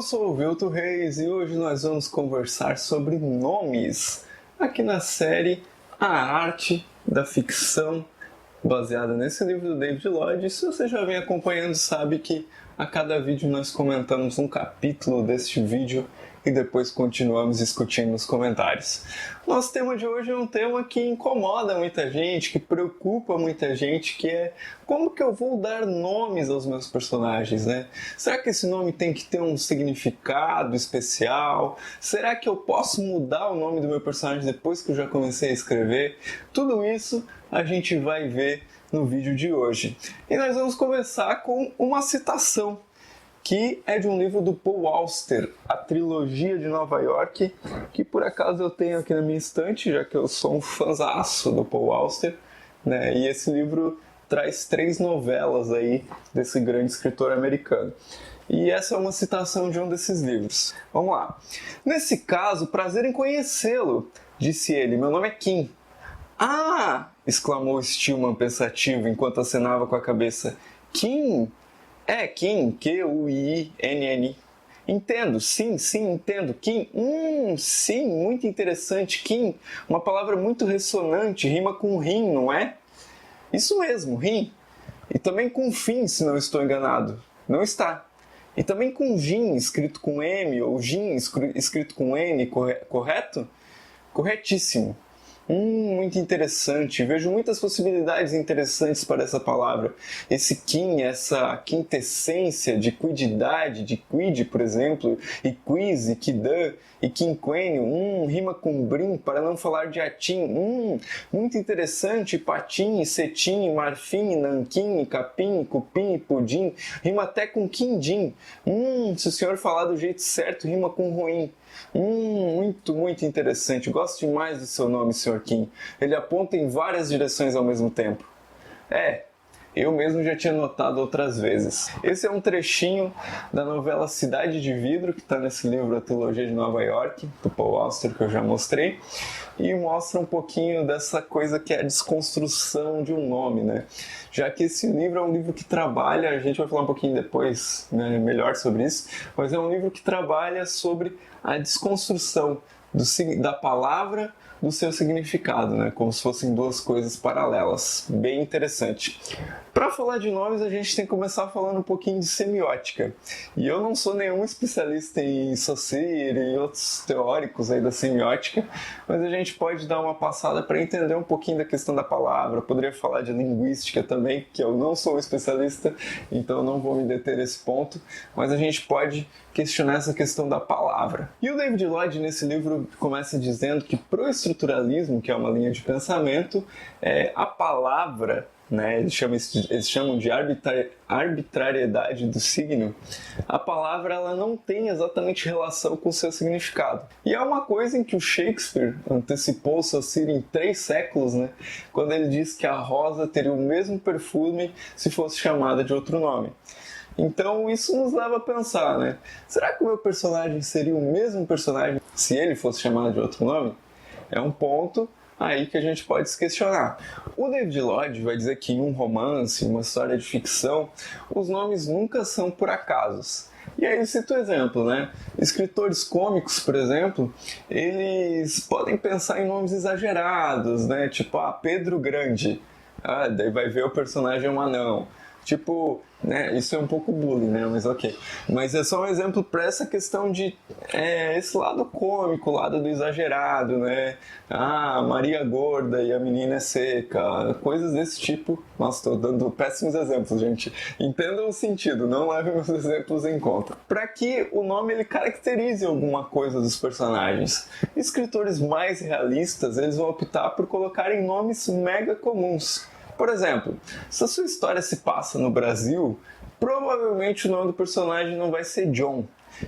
sou o Vilto Reis e hoje nós vamos conversar sobre nomes aqui na série A Arte da Ficção, baseada nesse livro do David Lloyd. Se você já vem acompanhando, sabe que a cada vídeo nós comentamos um capítulo deste vídeo e depois continuamos discutindo nos comentários. Nosso tema de hoje é um tema que incomoda muita gente, que preocupa muita gente, que é como que eu vou dar nomes aos meus personagens, né? Será que esse nome tem que ter um significado especial? Será que eu posso mudar o nome do meu personagem depois que eu já comecei a escrever? Tudo isso a gente vai ver no vídeo de hoje. E nós vamos começar com uma citação, que é de um livro do Paul Auster, A Trilogia de Nova York, que por acaso eu tenho aqui na minha estante, já que eu sou um fãzaço do Paul Auster, né? E esse livro traz 3 novelas aí desse grande escritor americano. E essa é uma citação de um desses livros. Vamos lá. Nesse caso, prazer em conhecê-lo, disse ele. Meu nome é Kim. Ah! Exclamou Stillman pensativo enquanto acenava com a cabeça. Kim? É, Kim, Q-U-I-N-N. Entendo, sim, entendo. Kim, sim, muito interessante. Kim, uma palavra muito ressonante, rima com rim, não é? Isso mesmo, rim. E também com fim, se não estou enganado. Não está. E também com gin, escrito com M, ou gin, escrito com N, correto? Corretíssimo. Muito interessante. Vejo muitas possibilidades interessantes para essa palavra. Esse kin, essa quintessência de quididade, de quid, por exemplo, e quiz, e quidã, e quinquênio, rima com brim, para não falar de atim. Muito interessante. Patim, cetim, marfim, nanquim, capim, cupim, pudim. Rima até com quindim. Se o senhor falar do jeito certo, rima com ruim. Muito interessante. Gosto demais do seu nome, Sr. Kim. Ele aponta em várias direções ao mesmo tempo. Eu mesmo já tinha notado outras vezes. Esse é um trechinho da novela Cidade de Vidro, que está nesse livro A Trilogia de Nova York, do Paul Auster, que eu já mostrei, e mostra um pouquinho dessa coisa que é a desconstrução de um nome, né? Já que esse livro é um livro que trabalha, a gente vai falar um pouquinho depois, né, melhor sobre isso, mas é um livro que trabalha sobre a desconstrução da palavra, do seu significado, né? Como se fossem duas coisas paralelas. Bem interessante. Para falar de nomes, a gente tem que começar falando um pouquinho de semiótica. E eu não sou nenhum especialista em Saussure e outros teóricos aí da semiótica, mas a gente pode dar uma passada para entender um pouquinho da questão da palavra. Eu poderia falar de linguística também, que eu não sou um especialista, então eu não vou me deter nesse ponto, mas a gente pode questionar essa questão da palavra. E o David Lloyd, nesse livro, começa dizendo que pro estruturalismo, que é uma linha de pensamento, a palavra, né, eles chamam de arbitrariedade do signo, a palavra ela não tem exatamente relação com o seu significado. E é uma coisa em que o Shakespeare antecipou o Saussure em 3 séculos, né, quando ele diz que a rosa teria o mesmo perfume se fosse chamada de outro nome. Então isso nos leva a pensar, né? Será que o meu personagem seria o mesmo personagem se ele fosse chamado de outro nome? É um ponto aí que a gente pode se questionar. O David Lloyd vai dizer que em um romance, uma história de ficção, os nomes nunca são por acasos. E aí ele cita o exemplo, né? Escritores cômicos, por exemplo, eles podem pensar em nomes exagerados, né? Tipo, Pedro Grande. Daí vai ver o personagem é um anão. Tipo, né, isso é um pouco bullying, né, mas ok. Mas é só um exemplo para essa questão de esse lado cômico, o lado do exagerado, né? Maria gorda e a menina é seca, coisas desse tipo. Nossa, estou dando péssimos exemplos, gente. Entendam o sentido, não levem os exemplos em conta. Para que o nome ele caracterize alguma coisa dos personagens. Escritores mais realistas, eles vão optar por colocarem nomes mega comuns. Por exemplo, se a sua história se passa no Brasil, provavelmente o nome do personagem não vai ser John.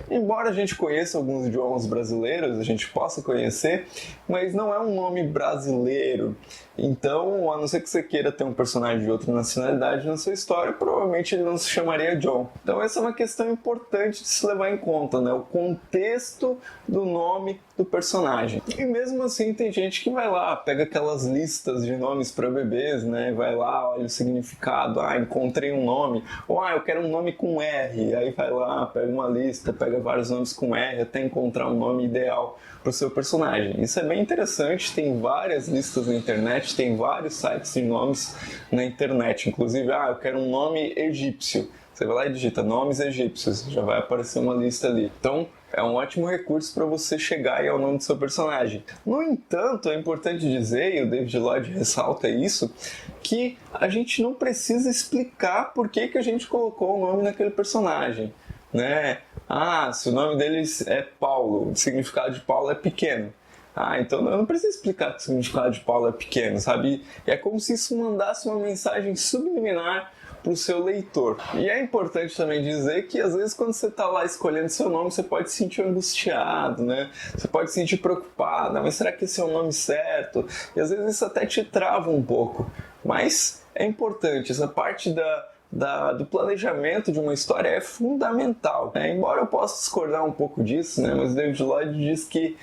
Embora a gente conheça alguns Johns brasileiros, a gente possa conhecer, mas não é um nome brasileiro. Então, a não ser que você queira ter um personagem de outra nacionalidade na sua história, provavelmente ele não se chamaria John. Então essa é uma questão importante de se levar em conta, né? O contexto do nome do personagem. E mesmo assim tem gente que vai lá, pega aquelas listas de nomes para bebês, né? Vai lá, olha o significado, encontrei um nome, ou eu quero um nome com R, aí vai lá, pega uma lista, pega vários nomes com R até encontrar um nome ideal para o seu personagem. Isso é bem interessante, tem várias listas na internet, tem vários sites de nomes na internet. Inclusive, eu quero um nome egípcio. Você vai lá e digita nomes egípcios, já vai aparecer uma lista ali. Então, é um ótimo recurso para você chegar aí ao nome do seu personagem. No entanto, é importante dizer, e o David Lloyd ressalta isso, que a gente não precisa explicar por que a gente colocou o nome naquele personagem, né? Se o nome deles é Paulo, o significado de Paulo é pequeno. Então eu não preciso explicar que o significado de Paulo é pequeno, sabe? É como se isso mandasse uma mensagem subliminar para o seu leitor. E é importante também dizer que às vezes quando você está lá escolhendo seu nome, você pode se sentir angustiado, né? Você pode se sentir preocupado, mas será que esse é o nome certo? E às vezes isso até te trava um pouco. Mas é importante, essa parte do planejamento de uma história é fundamental. Embora eu possa discordar um pouco disso, né, mas David Lloyd diz que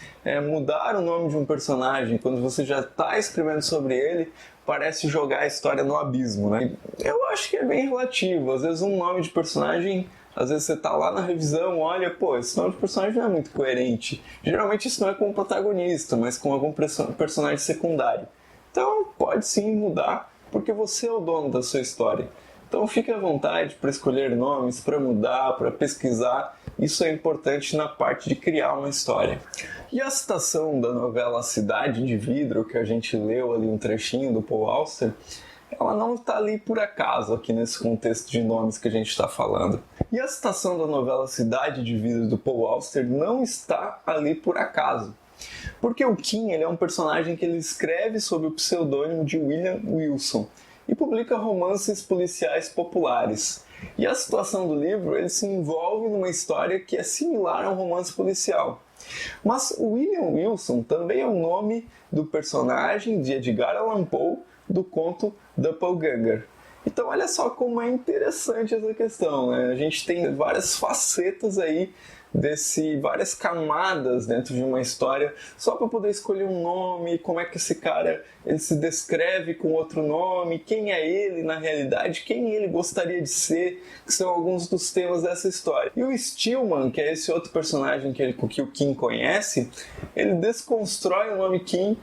mudar o nome de um personagem quando você já está escrevendo sobre ele parece jogar a história no abismo, né? Eu acho que é bem relativo. Às vezes um nome de personagem, às vezes você tá lá na revisão, olha, esse nome de personagem não é muito coerente. Geralmente isso não é com o protagonista, mas com algum personagem secundário. Então pode sim mudar, porque você é o dono da sua história. Então fique à vontade para escolher nomes, para mudar, para pesquisar. Isso é importante na parte de criar uma história. E a citação da novela Cidade de Vidro, que a gente leu ali um trechinho do Paul Auster, ela não está ali por acaso aqui nesse contexto de nomes que a gente está falando. E a citação da novela Cidade de Vidro do Paul Auster não está ali por acaso. Porque o King ele é um personagem que ele escreve sob o pseudônimo de William Wilson e publica romances policiais populares. E a situação do livro ele se envolve numa história que é similar a um romance policial. Mas William Wilson também é o nome do personagem de Edgar Allan Poe do conto Doppelganger. Então olha só como é interessante essa questão, né? A gente tem várias facetas aí, várias camadas dentro de uma história só para poder escolher um nome, como é que esse cara ele se descreve com outro nome, quem é ele na realidade, quem ele gostaria de ser, que são alguns dos temas dessa história. E o Stillman, que é esse outro personagem que o King conhece, ele desconstrói o nome King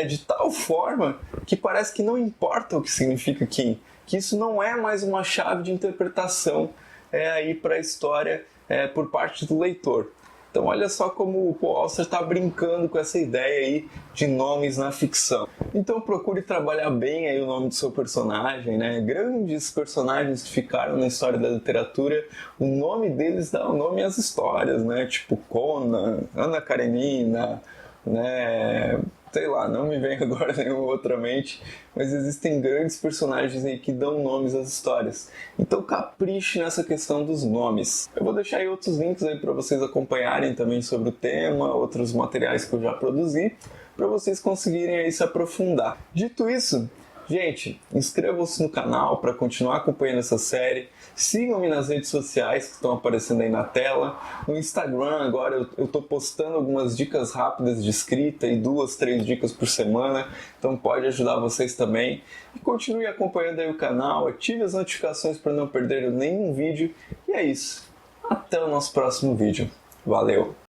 de tal forma que parece que não importa o que significa King, que isso não é mais uma chave de interpretação aí para a história por parte do leitor. Então olha só como o Paul Auster está brincando com essa ideia aí de nomes na ficção. Então procure trabalhar bem aí o nome do seu personagem, né? Grandes personagens que ficaram na história da literatura, o nome deles dá o nome às histórias, né? Tipo Conan, Ana Karenina, né? Sei lá, não me vem agora nenhuma outra mente, mas existem grandes personagens aí que dão nomes às histórias. Então capriche nessa questão dos nomes. Eu vou deixar aí outros links aí para vocês acompanharem também sobre o tema, outros materiais que eu já produzi, para vocês conseguirem aí se aprofundar. Dito isso, gente, inscrevam-se no canal para continuar acompanhando essa série. Sigam-me nas redes sociais que estão aparecendo aí na tela. No Instagram agora eu estou postando algumas dicas rápidas de escrita e 2, 3 dicas por semana. Então pode ajudar vocês também. E continue acompanhando aí o canal, ative as notificações para não perder nenhum vídeo. E é isso. Até o nosso próximo vídeo. Valeu!